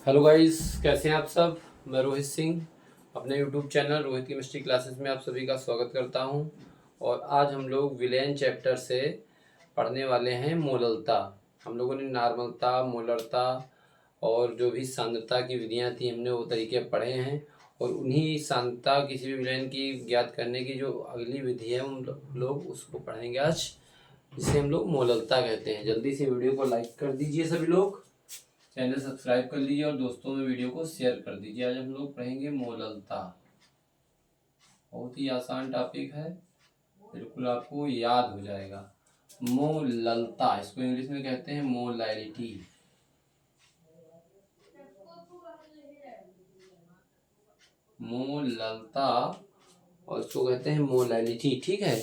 Hello guys, कैसे हैं आप सब। मैं रोहित सिंह अपने YouTube channel Rohit chemistry classes में आप सभी का स्वागत करता हूं। और आज हम लोग विलेन चैप्टर से पढ़ने वाले हैं मोललता। हम लोगों ने नॉर्मलता, मोलरता और जो भी सांद्रता की विधियां थी हमने वो तरीके पढ़े हैं। और उन्हीं सांद्रता किसी भी विलेन की ज्ञात करने की जो अगली विधि है हम लोग उसको पढ़ेंगे आज, जिसे हम लोग मोललता कहते हैं। जल्दी से वीडियो को लाइक कर दीजिए सभी लोग, चैनल सब्सक्राइब कर लीजिए और दोस्तों में वीडियो को शेयर कर दीजिए। आज हम लोग पढ़ेंगे मोललता। बहुत ही आसान टॉपिक है, बिल्कुल आपको याद हो जाएगा। मोललता, इसको इंग्लिश में कहते हैं मोलैलिटी। मोललता और इसको कहते हैं मोलैलिटी, ठीक है।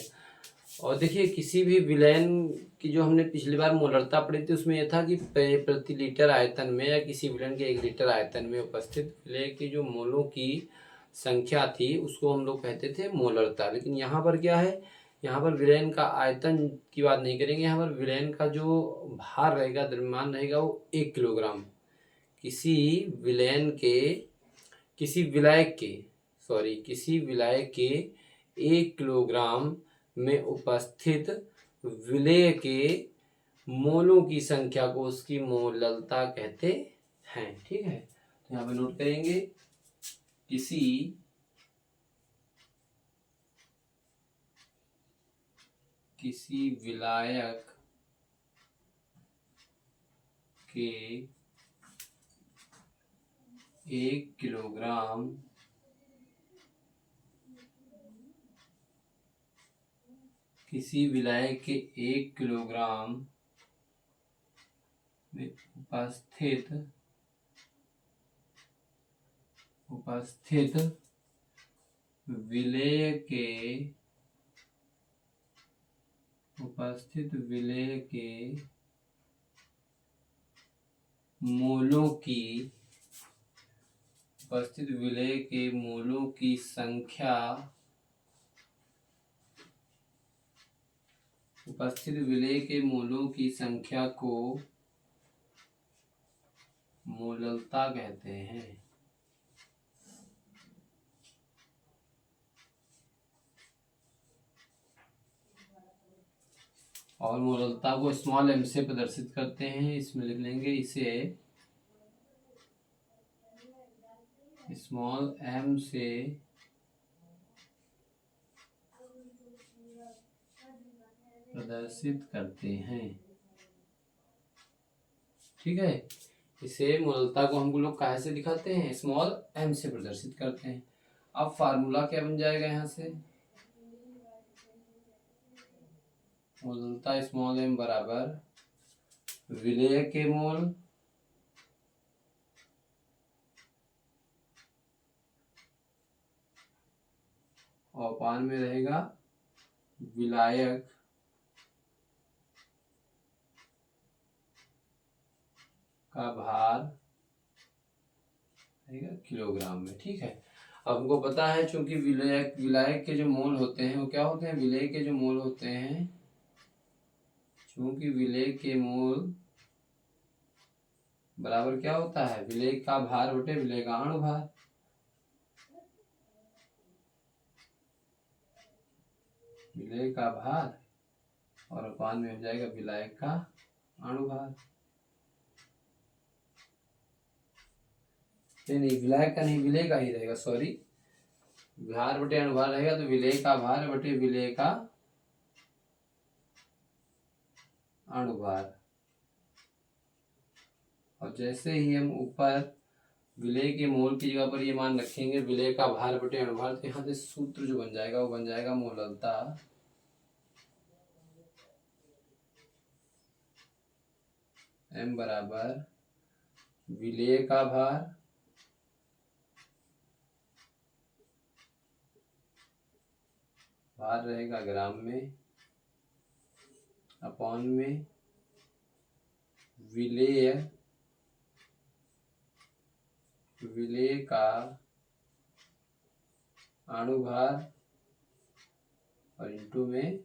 और देखिए, किसी भी विलेन की जो हमने पिछली बार मोलरता पढ़ी थी उसमें यह था कि प्रति लीटर आयतन में या किसी विलेन के 1 लीटर आयतन में उपस्थित विलेय की जो मोलों की संख्या थी उसको हम लोग कहते थे मोलरता। लेकिन यहाँ पर क्या है, यहाँ पर विलेन का आयतन की बात नहीं करेंगे। यहाँ पर विलेन का जो भार रहेगा, द्रव्यमान रहेगा, वो 1 किलोग्राम। किसी विलेन के किसी विलायक के किसी विलायक के 1 किलोग्राम में उपस्थित विलेय के मोलों की संख्या को उसकी मोललता कहते हैं, ठीक है। तो यहाँ पे नोट करेंगे, किसी विलायक के 1 किलोग्राम किसी विलायक के 1 किलोग्राम में उपस्थित विलेय के मोलों की संख्या को मोललता कहते हैं। और मोललता को स्मॉल m से प्रदर्शित करते हैं। इसमें लिख लेंगे, इसे स्मॉल m से प्रदर्शित करते हैं, ठीक है। इसे मोललता को हम लोग काहे से दिखाते हैं, स्मॉल m से प्रदर्शित करते हैं। अब फार्मूला क्या बन जाएगा, यहाँ से मोललता स्मॉल m बराबर विलेय के मोल और पान में रहेगा विलायक का भार रहेगा किलोग्राम में, ठीक है। अब हमको पता है, चूंकि विलायक के जो मोल होते हैं वो क्या होते हैं, विलेय के जो मोल होते हैं, चूंकि विलेय के मोल बराबर क्या होता है, विलेय का भार बटे विलेय का अणुभार। विलेय का भार और अपान में हो जाएगा विलायक का अणुभार। नहीं, विलायक का नहीं, विलेय का ही रहेगा, सॉरी। भार बटे अणुभार रहेगा तो विलेय का भार बटे विलेय का अणुभार। और जैसे ही हम ऊपर विलेय के मोल की जगह पर ये मान रखेंगे विलेय का भार बटे अणुभार, तो यहाँ से सूत्र जो बन जाएगा वो बन जाएगा मोललता m बराबर विलेय का भार रहेगा ग्राम में अपॉन में विलेय का अणुभार और इंटू में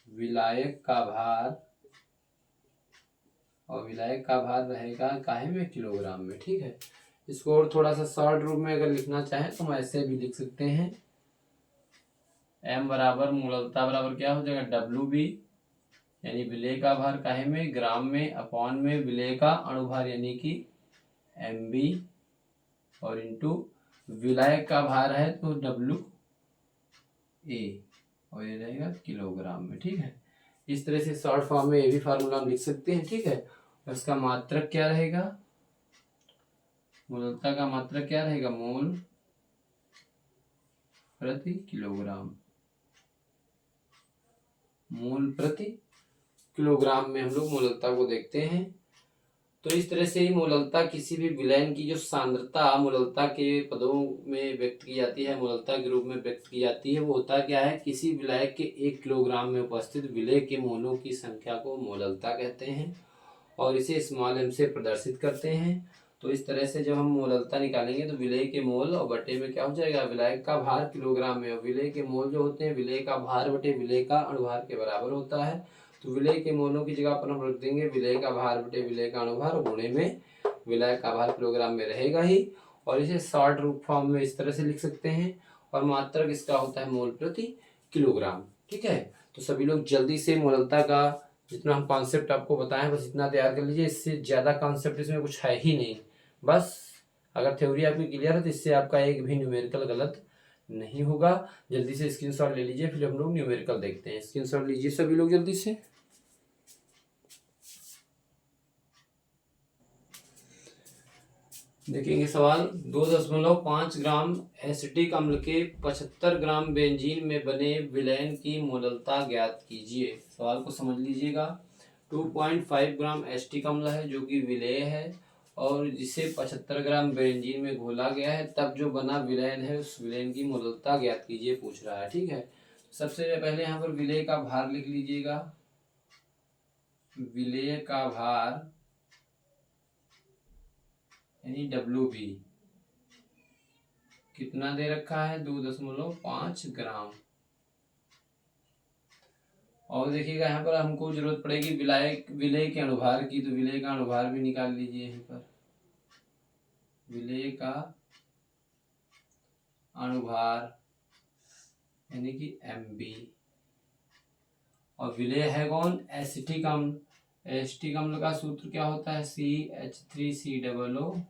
विलायक का भार और विलायक का भार रहेगा काहे में, किलोग्राम में। ठीक है, इसको और थोड़ा सा शॉर्ट रूप में अगर लिखना चाहें तो हम ऐसे भी लिख सकते हैं, m बराबर मूलतः बराबर क्या हो जाएगा, WB यानी विलेय का भार काहे में, ग्राम में, अपॉन में विलेय का अणुभार यानी कि MB, और इंटू विलायक का भार है तो WA, और ये रहेगा किलोग्राम में। ठीक है, इस तरह से शॉर्ट फॉर्म में ये भी फार्मूला हम लिख सकते हैं। ठीक है, और इसका मात्रक क्या रहेगा, मूलतः का मात्रक क्या रहेगा, मोल प्रति किलोग्राम, मोल प्रति किलोग्राम में हम लोग मोललता को देखते हैं। तो इस तरह से ही मोललता किसी भी विलयन की जो सांद्रता मोललता के पदों में व्यक्त की जाती है, मोललता के रूप में व्यक्त की जाती है, वो होता क्या है, किसी विलायक के 1 किलोग्राम में उपस्थित विलेय के मोलों की संख्या को मोललता कहते हैं और इसे स्मॉल m से प्रदर्शित करते हैं। तो इस तरह से जब हम मोललता निकालेंगे तो विलेय के मोल और बटे में क्या हो जाएगा, विलायक का भार किलोग्राम में, और विलेय के मोल जो होते हैं विलेय का भार बटे विलेय का अणुभार के बराबर होता है। तो विलेय के मोलों की जगह पर हम रख देंगे विलेय का भार बटे विलेय का अणुभार, गुणे में विलायक का भार किलोग्राम में रहेगा ही, और इसे शॉर्ट रूप फॉर्म में इस तरह से लिख सकते हैं, और मात्रक इसका होता है मोल प्रति किलोग्राम। ठीक है, तो सभी लोग जल्दी से मोललता का जितना हम कॉन्सेप्ट आपको बताएं बस इतना तैयार कर लीजिए, इससे ज़्यादा कॉन्सेप्ट इसमें कुछ है ही नहीं। बस अगर थ्योरी आपकी क्लियर है तो इससे आपका एक भी न्यूमेरिकल गलत नहीं होगा। जल्दी से स्क्रीनशॉट ले लीजिए, फिर हम लोग न्यूमेरिकल देखते हैं। स्क्रीनशॉट लीजिए सभी लोग जल्दी से। देखेंगे सवाल, 2.5 ग्राम एसिटिक अम्ल के 75 ग्राम बेंजीन में बने विलयन की मोललता ज्ञात कीजिए। सवाल को समझ लीजिएगा। 2.5 ग्राम एसिटिक अम्ल है जो कि विलेय है और जिसे 75 ग्राम बेंजीन में घोला गया है, तब जो बना विलयन है उस विलयन की मोललता ज्ञात कीजिए पूछ रहा है। ठीक है, सबसे पहले यहाँ पर विलेय का भार लिख लीजिएगा। विलेय का भार यानी WB कितना दे रखा है, 2.5 ग्राम। और देखिएगा यहाँ पर हमको जरूरत पड़ेगी विलेय के अणुभार की, तो विलेय का अणुभार भी निकाल लीजिए। यहाँ पर विलेय का अणुभार यानी कि MB, और विलेय है कौन, एसिटिक अम्ल। एसिटिक अम्ल का सूत्र क्या होता है, CH3COOH,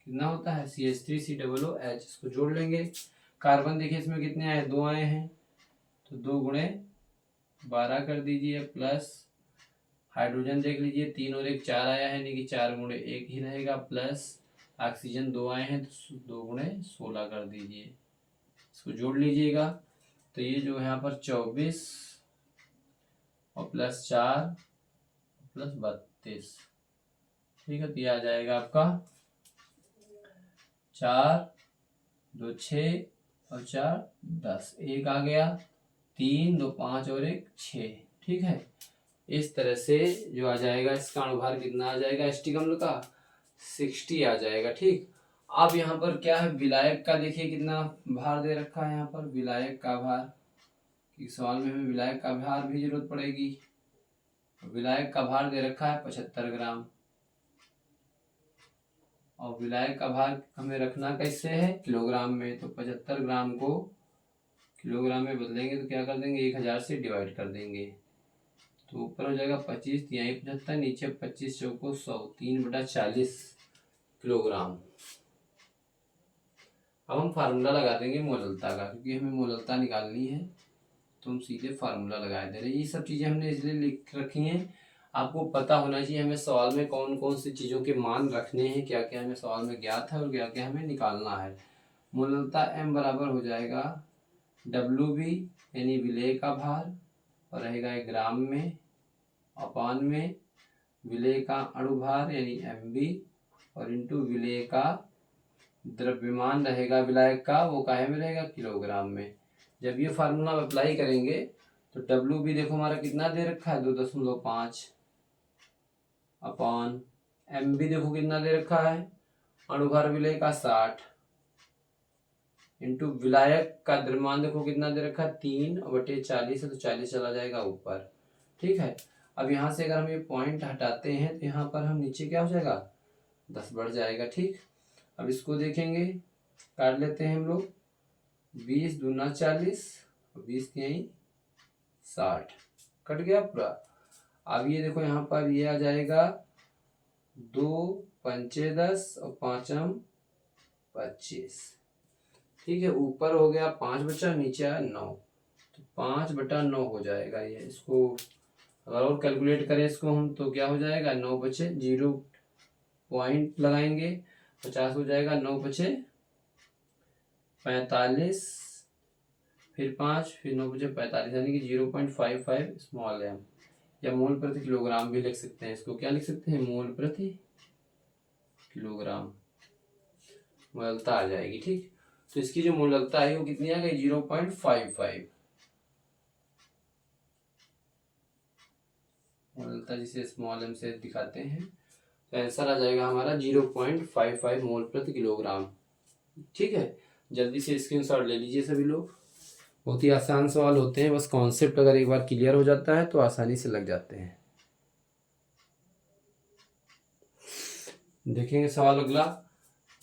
कितना होता है CH3COOH। इसको जोड़ लेंगे। कार्बन देखिए इसमें कितने आए, 2 आए हैं, तो 2 गुणे 12 कर दीजिए, प्लस हाइड्रोजन देख लीजिए 3 और 1 4 आया है, यानी कि 4 गुणे 1 ही रहेगा, प्लस ऑक्सीजन 2 आए हैं तो 2 गुणे 16 कर दीजिए। इसको जोड़ लीजिएगा, तो ये जो है यहाँ पर 24 और प्लस 4 प्लस 32। ठीक है, तो ये आ जाएगा आपका 4 2 6 और 4 10, 1 आ गया, 3 2 5 और 1 6। ठीक है, इस तरह से जो आ जाएगा इसका अणुभार कितना आ जाएगा एसिटिक अम्ल का, 60 आ जाएगा। ठीक, अब यहाँ पर क्या है, विलायक का देखिए कितना भार दे रखा है। यहाँ पर विलायक का भार, इस सवाल में हमें विलायक का भार भी जरूरत पड़ेगी। विलायक का भार दे रखा है 75 ग्राम, और विलायक का भार हमें रखना कैसे है, किलोग्राम में। तो 75 ग्राम को किलोग्राम में बदलेंगे तो क्या कर देंगे, 1000 से डिवाइड कर देंगे, तो ऊपर हो जाएगा 25, यहाँ 75, नीचे 25 चौको 100, 3/40 किलोग्राम। अब हम फार्मूला लगा देंगे मोललता का, क्योंकि हमें मोललता निकालनी है, तो हम सीधे फार्मूला लगा दे रहे हैं। ये सब चीज़ें हमने इसलिए लिख रखी हैं, आपको पता होना चाहिए हमें सवाल में कौन कौन सी चीज़ों के मान रखने हैं, क्या क्या हमें सवाल में ज्ञात है और क्या क्या हमें निकालना है। मोललता M बराबर हो जाएगा WB यानी विलेय का भार, और रहेगा 1 ग्राम में, अपान में विलेय का अणुभार यानी MB, और इंटू विलेय का द्रव्यमान रहेगा विलायक का, वो काहे में रहेगा, किलोग्राम में। जब ये फार्मूला अप्लाई करेंगे तो WB देखो हमारा कितना दे रखा है, 2.5, अपॉन MB देखो कितना दे रखा है, अणुभार विलेय का 60, इंटू विलायक का द्रव्यमान देखो कितना दे रखा है, 3/40 है, तो 40 चला जाएगा ऊपर। ठीक है, अब यहाँ से अगर हम ये पॉइंट हटाते हैं तो यहाँ पर हम नीचे क्या हो जाएगा 10 बढ़ जाएगा। ठीक, अब इसको देखेंगे, काट लेते हैं हम लोग, 20 दूना 40, 20 यहीं 60, कट गया पूरा। अब ये देखो यहाँ पर ये आ जाएगा 2 पंचे 10 और 5 25। ठीक है, ऊपर हो गया 5 बचा, नीचे आया 9, तो 5/9 हो जाएगा ये। इसको अगर और कैलकुलेट करें इसको हम तो क्या हो जाएगा, 9 बचे 0 पॉइंट लगाएंगे, 50 हो जाएगा, 9 बचे 45, फिर 5, फिर 9 बचे 45, यानी कि 0.55 स्मॉल एम, या मोल प्रति किलोग्राम भी लिख सकते हैं। इसको क्या लिख सकते हैं, मोल प्रति किलोग्राम, मोलता आ जाएगी। ठीक, तो इसकी जो मोलता है वो कितनी आ गई, 0.55 मोलता, जिसे स्मॉल एम से दिखाते हैं। तो आंसर आ जाएगा हमारा 0.55 मोल प्रति किलोग्राम। ठीक है, जल्दी से स्क्रीनशॉट ले लीजिए सभी लोग। बहुत ही आसान सवाल होते हैं, बस कॉन्सेप्ट अगर एक बार क्लियर हो जाता है तो आसानी से लग जाते हैं। देखेंगे सवाल अगला,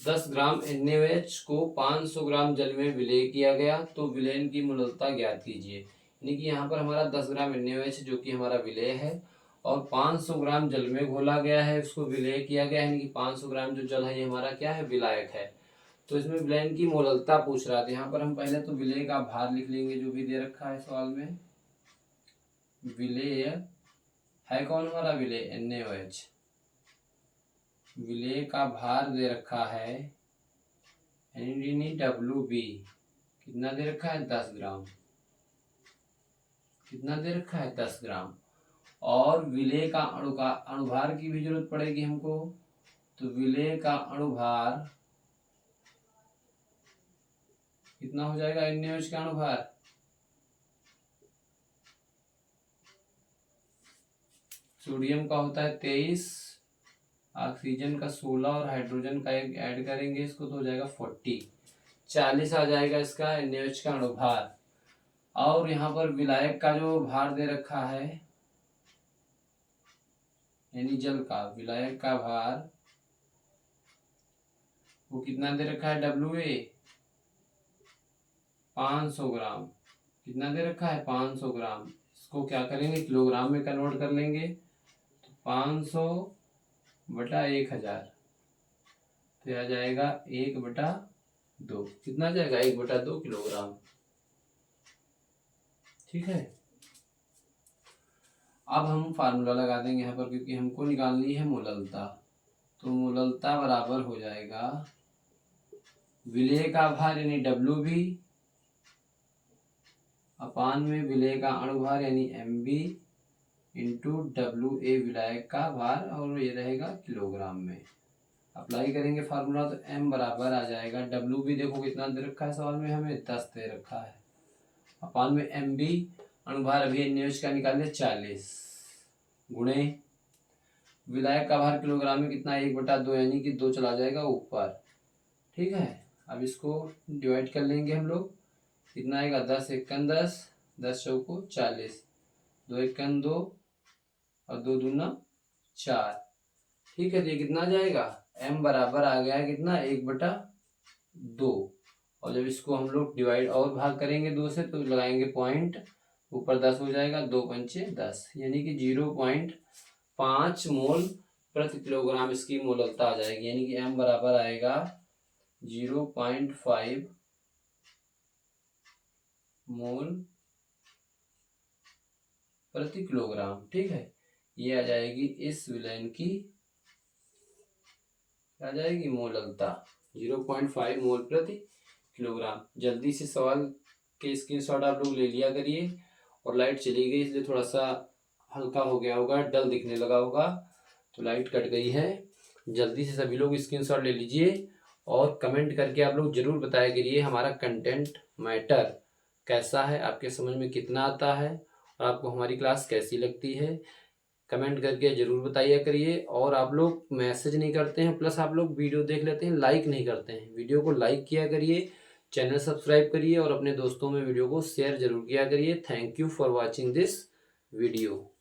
10 ग्राम NaOH को 500 ग्राम जल में विलय किया गया तो विलयन की मोलता ज्ञात कीजिए। यानी कि यहाँ पर हमारा 10 ग्राम NaOH जो कि हमारा विलय है और 500 ग्राम जल में घोला गया है, उसको विलय किया गया है, यानी कि 500 ग्राम जो जल है ये हमारा क्या है, विलायक है। तो इसमें विलयन की मोलता पूछ रहा था। यहाँ पर हम पहले तो विलय का भार लिख लेंगे जो भी दे रखा है सवाल में। विलय है कौन हमारा, विलय NaOH, विलय का भार दे रखा है NaWB, कितना दे रखा है, 10 ग्राम, कितना दे रखा है, 10 ग्राम। और विलय का अणुभार की भी जरूरत पड़ेगी हमको, तो विलय का अणुभार कितना हो जाएगा, NaOH का अणुभार, सोडियम का होता है 23, ऑक्सीजन का 16 और हाइड्रोजन का एक ऐड करेंगे इसको तो हो जाएगा 40 आ जाएगा इसका NaOH का अणुभार। और यहाँ पर विलायक का जो भार दे रखा है, यानी जल का विलायक का भार वो कितना दे रखा है, WA 500 ग्राम, कितना दे रखा है, 500 ग्राम। इसको क्या करेंगे, किलोग्राम में कन्वर्ट कर लेंगे, तो 500/1000, तो आ जाएगा 1/2, कितना आ जाएगा, 1/2 किलोग्राम। ठीक है, अब हम फार्मूला लगा देंगे यहाँ पर, क्योंकि हमको निकालनी है मोललता। तो मोललता बराबर हो जाएगा विलय का भार यानी WB अपान में विलय का अणुभार यानी MB इंटू WA विलायक का भार, और ये रहेगा किलोग्राम में। अप्लाई करेंगे फार्मूला तो M बराबर आ जाएगा, WB देखो कितना दे रखा है सवाल में, हमें 10 दे रखा है, अपान में MB अणुभार अभी NaOH का निकाले 40, गुणे विलायक का भार किलोग्राम में कितना, 1/2, यानी कि 2 चला जाएगा ऊपर। ठीक है, अब इसको डिवाइड कर लेंगे हम लोग, कितना आएगा, 10 एकन 10, 10 चौको 40, 2 एकन 2 और 2 दूना 4। ठीक है, तो ये कितना जाएगा, M बराबर आ गया कितना, 1/2। और जब इसको हम लोग डिवाइड और भाग करेंगे 2 से तो लगाएंगे पॉइंट, ऊपर 10 हो जाएगा, 2 पंचे 10, यानी कि 0.5 मोल प्रति किलोग्राम इसकी मोललता आ जाएगी। यानी कि M बराबर आएगा 0.5 मोल प्रति किलोग्राम। ठीक है, ये आ जाएगी इस विलयन की, आ जाएगी मोललता 0.5 मोल प्रति किलोग्राम। जल्दी से सवाल के स्क्रीनशॉट आप लोग ले लिया करिए। और लाइट चली गई इसलिए थोड़ा सा हल्का हो गया होगा, डल दिखने लगा होगा, तो लाइट कट गई है। जल्दी से सभी लोग स्क्रीनशॉट ले लीजिए और कमेंट करके आप लोग जरूर बताया करिए हमारा कंटेंट मैटर कैसा है, आपके समझ में कितना आता है और आपको हमारी क्लास कैसी लगती है। कमेंट करके जरूर बताइए करिए। और आप लोग मैसेज नहीं करते हैं, प्लस आप लोग वीडियो देख लेते हैं, लाइक नहीं करते हैं। वीडियो को लाइक किया करिए, चैनल सब्सक्राइब करिए और अपने दोस्तों में वीडियो को शेयर जरूर किया करिए। Thank you for watching this video.